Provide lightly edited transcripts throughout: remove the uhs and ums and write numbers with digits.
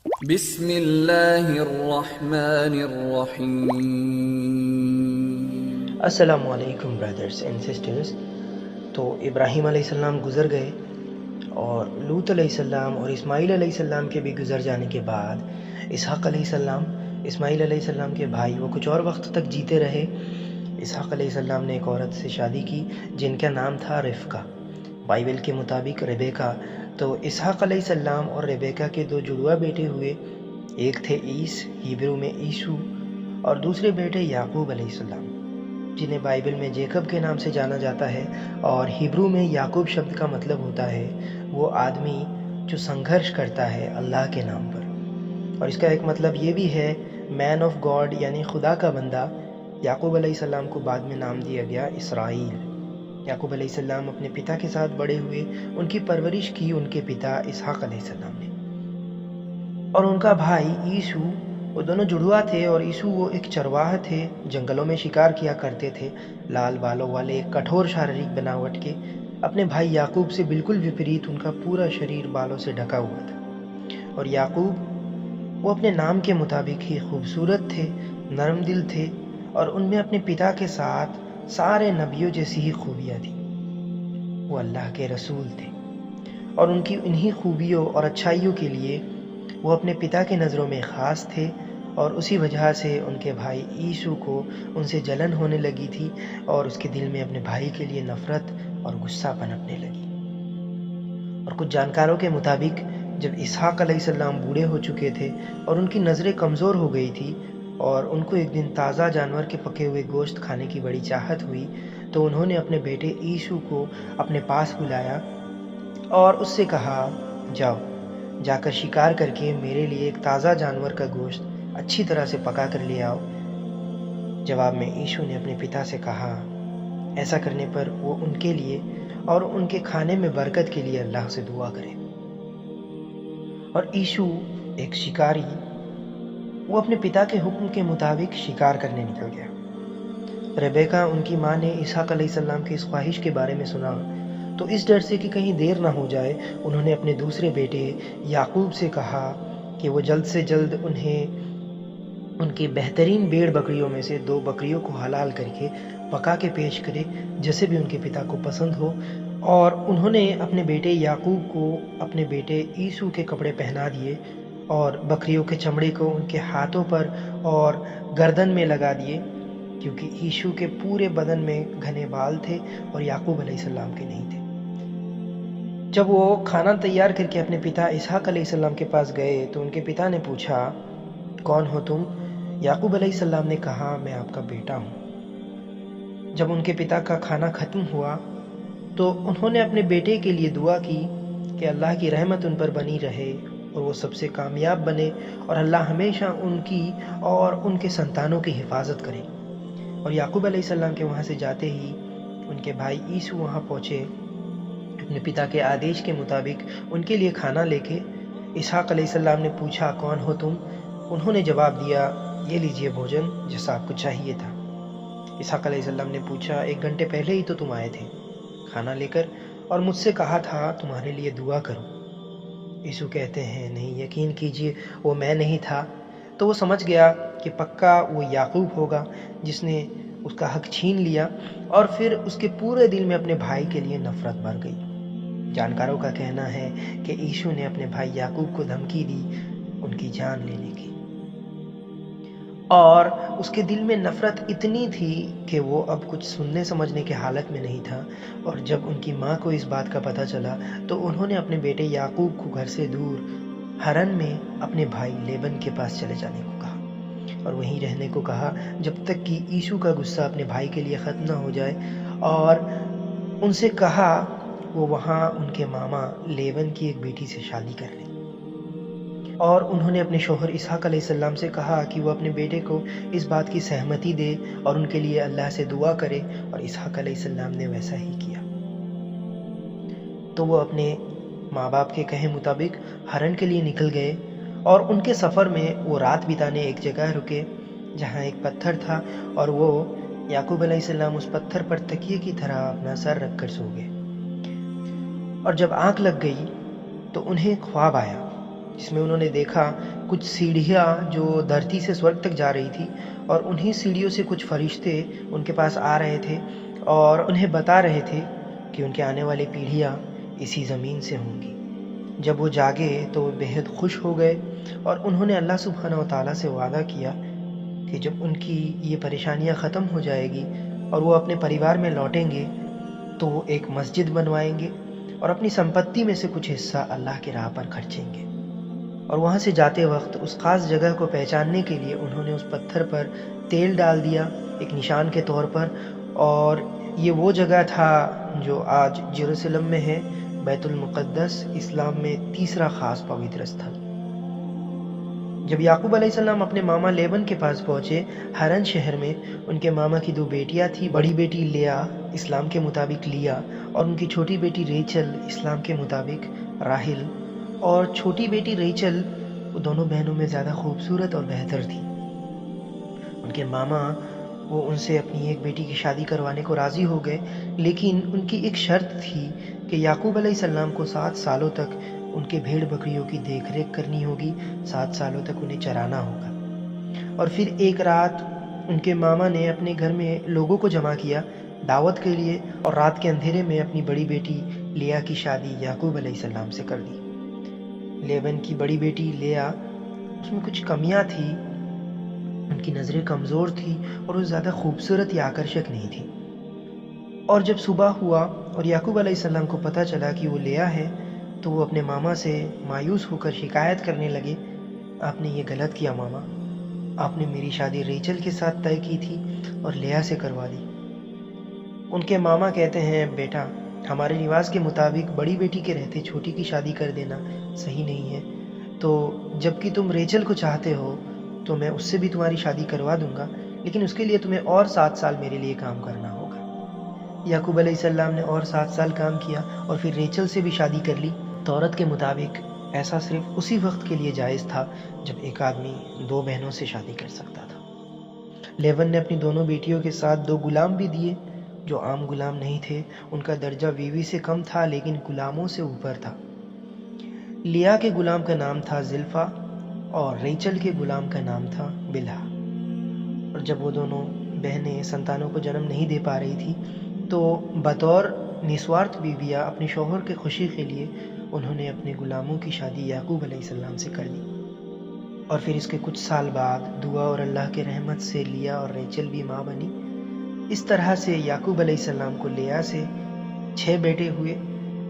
بسم اللہ الرحمن الرحیم۔ السلام علیکم برادرز اینڈ سسٹرز۔ تو ابراہیم علیہ السلام گزر گئے اور لوط علیہ السلام اور اسماعیل علیہ السلام کے بھی گزر جانے کے بعد اسحاق علیہ السلام، اسماعیل علیہ السلام کے بھائی، وہ کچھ اور وقت تک جیتے رہے۔ اسحاق علیہ السلام نے ایک عورت سے شادی کی جن کا نام تھا رفقہ، بائبل کے مطابق ریبیکا۔ تو اسحاق علیہ السلام اور ریبیکا کے دو جڑواں بیٹے ہوئے، ایک تھے عیس، ہیبرو میں عیسو، اور دوسرے بیٹے یعقوب علیہ السلام، جنہیں بائبل میں جیکب کے نام سے جانا جاتا ہے، اور ہیبرو میں یعقوب شبد کا مطلب ہوتا ہے وہ آدمی جو سنگھرش کرتا ہے اللہ کے نام پر، اور اس کا ایک مطلب یہ بھی ہے مین آف گاڈ، یعنی خدا کا بندہ۔ یعقوب علیہ السلام کو بعد میں نام دیا گیا اسرائیل۔ یعقوب علیہ السلام اپنے پتا کے ساتھ بڑے ہوئے، ان کی پرورش کی ان کے پتا اسحاق علیہ السلام نے، اور ان کا بھائی عیسو، وہ دونوں جڑوا تھے، اور عیسو وہ ایک چرواہ تھے، جنگلوں میں شکار کیا کرتے تھے، لال بالوں والے، ایک کٹھور شاریرک بناوٹ کے۔ اپنے بھائی یعقوب سے بالکل وپریت، ان کا پورا شریر بالوں سے ڈھکا ہوا تھا، اور یعقوب وہ اپنے نام کے مطابق ہی خوبصورت تھے، نرم دل تھے، اور ان میں اپنے پتا کے ساتھ سارے نبیوں جیسی ہی خوبیاں تھیں۔ وہ اللہ کے رسول تھے، اور ان کی انہی خوبیوں اور اچھائیوں کے لیے وہ اپنے پتا کی نظروں میں خاص تھے، اور اسی وجہ سے ان کے بھائی عیسو کو ان سے جلن ہونے لگی تھی، اور اس کے دل میں اپنے بھائی کے لیے نفرت اور غصہ پنپنے لگی۔ اور کچھ جانکاروں کے مطابق جب اسحاق علیہ السلام بوڑھے ہو چکے تھے اور ان کی نظریں کمزور ہو گئی تھی، اور ان کو ایک دن تازہ جانور کے پکے ہوئے گوشت کھانے کی بڑی چاہت ہوئی، تو انہوں نے اپنے بیٹے عیسو کو اپنے پاس بلایا اور اس سے کہا، جاؤ، جا کر شکار کر کے میرے لیے ایک تازہ جانور کا گوشت اچھی طرح سے پکا کر لے آؤ۔ جواب میں عیسو نے اپنے پتا سے کہا، ایسا کرنے پر وہ ان کے لیے اور ان کے کھانے میں برکت کے لیے اللہ سے دعا کرے۔ اور عیسو ایک شکاری، وہ اپنے پتا کے حکم کے مطابق شکار کرنے نکل گیا۔ ریبیکا، ان کی ماں، نے اسحاق علیہ السلام کی اس خواہش کے بارے میں سنا، تو اس ڈر سے کہ کہیں دیر نہ ہو جائے، انہوں نے اپنے دوسرے بیٹے یعقوب سے کہا کہ وہ جلد سے جلد انہیں ان کی بہترین بھیڑ بکریوں میں سے 2 بکریوں کو حلال کر کے پکا کے پیش کرے، جیسے بھی ان کے پتا کو پسند ہو۔ اور انہوں نے اپنے بیٹے یعقوب کو اپنے بیٹے عیسو کے کپڑے پہنا دیے، اور بکریوں کے چمڑے کو ان کے ہاتھوں پر اور گردن میں لگا دیے، کیونکہ عیسو کے پورے بدن میں گھنے بال تھے اور یعقوب علیہ السلام کے نہیں تھے۔ جب وہ کھانا تیار کر کے اپنے پتا اسحاق علیہ السلام کے پاس گئے، تو ان کے پتا نے پوچھا، کون ہو تم؟ یعقوب علیہ السلام نے کہا، میں آپ کا بیٹا ہوں۔ جب ان کے پتا کا کھانا ختم ہوا تو انہوں نے اپنے بیٹے کے لیے دعا کی کہ اللہ کی رحمت ان پر بنی رہے اور وہ سب سے کامیاب بنے، اور اللہ ہمیشہ ان کی اور ان کے سنتانوں کی حفاظت کرے۔ اور یعقوب علیہ السلام کے وہاں سے جاتے ہی ان کے بھائی عیسو وہاں پہنچے اپنے پتا کے آدیش کے مطابق ان کے لیے کھانا لے کے۔ اسحاق علیہ السلام نے پوچھا، کون ہو تم؟ انہوں نے جواب دیا، یہ لیجئے بھوجن جیسا آپ کو چاہیے تھا۔ اسحاق علیہ السلام نے پوچھا، 1 گھنٹے پہلے ہی تو تم آئے تھے کھانا لے کر، اور مجھ سے کہا تھا تمہارے لیے دعا کروں۔ عیسو کہتے ہیں، نہیں، یقین کیجئے وہ میں نہیں تھا۔ تو وہ سمجھ گیا کہ پکا وہ یعقوب ہوگا جس نے اس کا حق چھین لیا، اور پھر اس کے پورے دل میں اپنے بھائی کے لیے نفرت بھر گئی۔ جانکاروں کا کہنا ہے کہ عیسو نے اپنے بھائی یعقوب کو دھمکی دی ان کی جان لینے کی، اور اس کے دل میں نفرت اتنی تھی کہ وہ اب کچھ سننے سمجھنے کے حالت میں نہیں تھا۔ اور جب ان کی ماں کو اس بات کا پتہ چلا تو انہوں نے اپنے بیٹے یعقوب کو گھر سے دور حرن میں اپنے بھائی لیبن کے پاس چلے جانے کو کہا، اور وہیں رہنے کو کہا جب تک کہ عیسو کا غصہ اپنے بھائی کے لیے ختم نہ ہو جائے، اور ان سے کہا وہ وہاں ان کے ماما لیبن کی ایک بیٹی سے شادی کر لیں۔ اور انہوں نے اپنے شوہر اسحاق علیہ السلام سے کہا کہ وہ اپنے بیٹے کو اس بات کی سہمتی دے اور ان کے لیے اللہ سے دعا کرے، اور اسحاق علیہ السلام نے ویسا ہی کیا۔ تو وہ اپنے ماں باپ کے کہے مطابق حرن کے لیے نکل گئے، اور ان کے سفر میں وہ رات بتانے ایک جگہ رکے جہاں ایک پتھر تھا، اور وہ یعقوب علیہ السلام اس پتھر پر تکیے کی طرح اپنا سر رکھ کر سو گئے۔ اور جب آنکھ لگ گئی تو انہیں خواب آیا جس میں انہوں نے دیکھا کچھ سیڑھیاں جو دھرتی سے سورگ تک جا رہی تھی، اور انہی سیڑھیوں سے کچھ فرشتے ان کے پاس آ رہے تھے اور انہیں بتا رہے تھے کہ ان کے آنے والی پیڑھیاں اسی زمین سے ہوں گی۔ جب وہ جاگے تو وہ بہت خوش ہو گئے، اور انہوں نے اللہ سبحانہ و تعالیٰ سے وعدہ کیا کہ جب ان کی یہ پریشانیاں ختم ہو جائے گی اور وہ اپنے پریوار میں لوٹیں گے تو وہ ایک مسجد بنوائیں گے اور اپنی سمپتی میں سے کچھ حصہ اللہ کی راہ پر خرچیں گے۔ اور وہاں سے جاتے وقت اس خاص جگہ کو پہچاننے کے لیے انہوں نے اس پتھر پر تیل ڈال دیا ایک نشان کے طور پر، اور یہ وہ جگہ تھا جو آج جیروسلم میں ہے، بیت المقدس، اسلام میں تیسرا خاص پوتر استھل۔ جب یعقوب علیہ السلام اپنے ماما لیبن کے پاس پہنچے ہرن شہر میں، ان کے ماما کی 2 بیٹیاں تھیں، بڑی بیٹی لیا اسلام کے مطابق لیا، اور ان کی چھوٹی بیٹی ریچل اسلام کے مطابق راحل۔ اور چھوٹی بیٹی ریچل وہ دونوں بہنوں میں زیادہ خوبصورت اور بہتر تھی۔ ان کے ماما وہ ان سے اپنی ایک بیٹی کی شادی کروانے کو راضی ہو گئے، لیکن ان کی ایک شرط تھی کہ یعقوب علیہ السلام کو 7 سالوں تک ان کے بھیڑ بکریوں کی دیکھ ریکھ کرنی ہوگی، 7 سالوں تک انہیں چرانا ہوگا۔ اور پھر ایک رات ان کے ماما نے اپنے گھر میں لوگوں کو جمع کیا دعوت کے لیے، اور رات کے اندھیرے میں اپنی بڑی بیٹی لیا کی شادی یعقوب علیہ السلام سے کر دی۔ لیبن کی بڑی بیٹی لیا، اس میں کچھ کمیاں تھی، ان کی نظریں کمزور تھی اور وہ زیادہ خوبصورت یا آکرشک نہیں تھی۔ اور جب صبح ہوا اور یعقوب علیہ السلام کو پتہ چلا کہ وہ لیا ہے تو وہ اپنے ماما سے مایوس ہو کر شکایت کرنے لگے، آپ نے یہ غلط کیا ماما، آپ نے میری شادی ریچل کے ساتھ طے کی تھی اور لیا سے کروا دی۔ ان کے ماما کہتے ہیں بیٹا، ہمارے رواج کے مطابق بڑی بیٹی کے رہتے چھوٹی کی شادی کر دینا صحیح نہیں ہے، تو جب کہ تم ریچل کو چاہتے ہو تو میں اس سے بھی تمہاری شادی کروا دوں گا، لیکن اس کے لیے تمہیں اور 7 سال میرے لیے کام کرنا ہوگا۔ یعقوب علیہ السلام نے اور 7 سال کام کیا اور پھر ریچل سے بھی شادی کر لی۔ تورات کے مطابق ایسا صرف اسی وقت کے لیے جائز تھا جب ایک آدمی 2 بہنوں سے شادی کر سکتا تھا۔ لیون نے اپنی دونوں بیٹیوں کے ساتھ 2 غلام بھی دیے جو عام غلام نہیں تھے، ان کا درجہ بیوی سے کم تھا لیکن غلاموں سے اوپر تھا۔ لیا کے غلام کا نام تھا زلفا اور ریچل کے غلام کا نام تھا بلہا۔ اور جب وہ دونوں بہنیں سنتانوں کو جنم نہیں دے پا رہی تھی تو بطور نسوارت بیویاں اپنے شوہر کی خوشی کے لیے انہوں نے اپنے غلاموں کی شادی یعقوب علیہ السلام سے کر دی۔ اور پھر اس کے کچھ سال بعد دعا اور اللہ کے رحمت سے لیا اور ریچل بھی ماں بنی۔ اس طرح سے یعقوب علیہ السلام کو لیا سے 6 بیٹے ہوئے،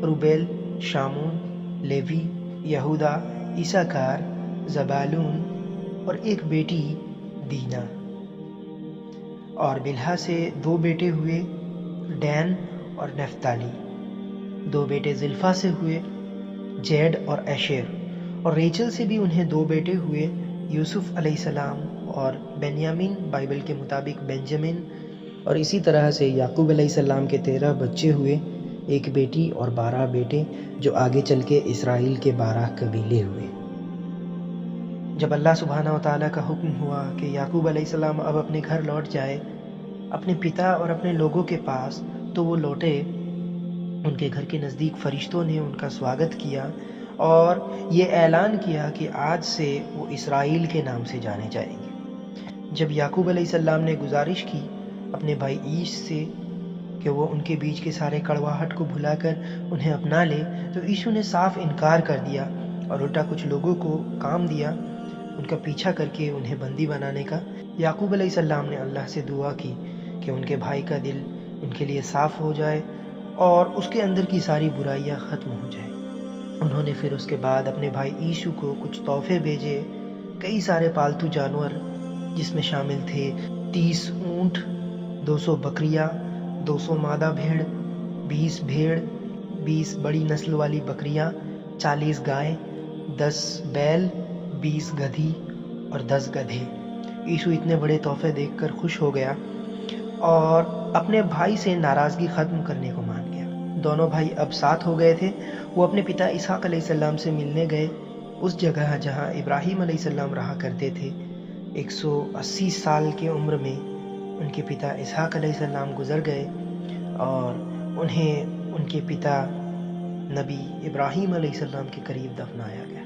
روبیل، شامون، لیوی، یہودا، اساکار، زبالون، اور ایک بیٹی دینا۔ اور بلہا سے 2 بیٹے ہوئے، ڈین اور نفتالی۔ 2 بیٹے زلفا سے ہوئے، جیڈ اور ایشیر۔ اور ریچل سے بھی انہیں 2 بیٹے ہوئے، یوسف علیہ السلام اور بنیامین، بائبل کے مطابق بنجمن۔ اور اسی طرح سے یعقوب علیہ السلام کے 13 بچے ہوئے، 1 بیٹی اور 12 بیٹے، جو آگے چل کے اسرائیل کے 12 قبیلے ہوئے۔ جب اللہ سبحانہ و تعالیٰ کا حکم ہوا کہ یعقوب علیہ السلام اب اپنے گھر لوٹ جائے، اپنے پتا اور اپنے لوگوں کے پاس، تو وہ لوٹے۔ ان کے گھر کے نزدیک فرشتوں نے ان کا سواگت کیا اور یہ اعلان کیا کہ آج سے وہ اسرائیل کے نام سے جانے جائیں گے۔ جب یعقوب علیہ السلام نے گزارش کی اپنے بھائی عیش سے کہ وہ ان کے بیچ کے سارے کڑواہٹ کو بھلا کر انہیں اپنا لے، تو عیشو نے صاف انکار کر دیا اور الٹا کچھ لوگوں کو کام دیا ان کا پیچھا کر کے انہیں بندی بنانے کا۔ یعقوب علیہ السلام نے اللہ سے دعا کی کہ ان کے بھائی کا دل ان کے لیے صاف ہو جائے اور اس کے اندر کی ساری برائیاں ختم ہو جائیں۔ انہوں نے پھر اس کے بعد اپنے بھائی عیشو کو کچھ تحفے بھیجے، کئی سارے پالتو جانور، جس میں شامل تھے 30 اونٹ، 200 بکریاں، 200 مادہ بھیڑ، 20 بھیڑ، 20 بڑی نسل والی بکریاں، 40 گائے، 10 بیل، 20 گدھی اور 10 گدھے۔ عیشو اتنے بڑے تحفے دیکھ کر خوش ہو گیا اور اپنے بھائی سے ناراضگی ختم کرنے کو مان گیا۔ دونوں بھائی اب ساتھ ہو گئے تھے۔ وہ اپنے پتا اسحاق علیہ السلام سے ملنے گئے، اس جگہ جہاں ابراہیم علیہ السلام رہا کرتے تھے۔ 180 سال کی عمر میں ان کے پتا اسحاق علیہ السلام گزر گئے اور انہیں ان کے پتا نبی ابراہیم علیہ السلام کے قریب دفنایا گیا۔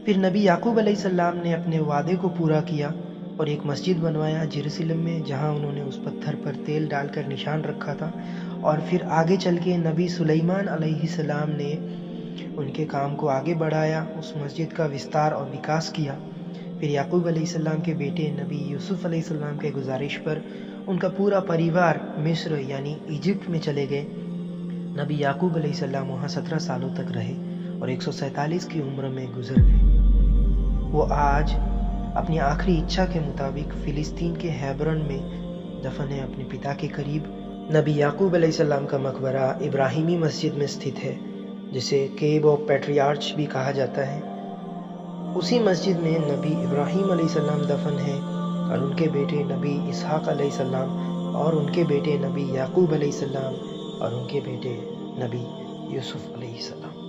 پھر نبی یعقوب علیہ السلام نے اپنے وعدے کو پورا کیا اور ایک مسجد بنوایا جیروسلم میں، جہاں انہوں نے اس پتھر پر تیل ڈال کر نشان رکھا تھا، اور پھر آگے چل کے نبی سلیمان علیہ السلام نے ان کے کام کو آگے بڑھایا، اس مسجد کا وستار اور وکاس کیا۔ پھر یعقوب علیہ السلام کے بیٹے نبی یوسف علیہ السلام کے گزارش پر ان کا پورا پریوار مصر یعنی ایجپٹ میں چلے گئے۔ نبی یعقوب علیہ السلام وہاں 17 سالوں تک رہے اور 147 کی عمر میں گزر گئے۔ وہ آج اپنی آخری اچھا کے مطابق فلسطین کے ہیبرون میں دفن ہے، اپنے پتا کے قریب۔ نبی یعقوب علیہ السلام کا مقبرہ ابراہیمی مسجد میں استھت ہے، جسے کیو آف پیٹریارچ بھی کہا جاتا ہے۔ اسی مسجد میں نبی ابراہیم علیہ السلام دفن ہے، اور ان کے بیٹے نبی اسحاق علیہ السلام، اور ان کے بیٹے نبی یعقوب علیہ السلام، اور ان کے بیٹے نبی یوسف علیہ السلام۔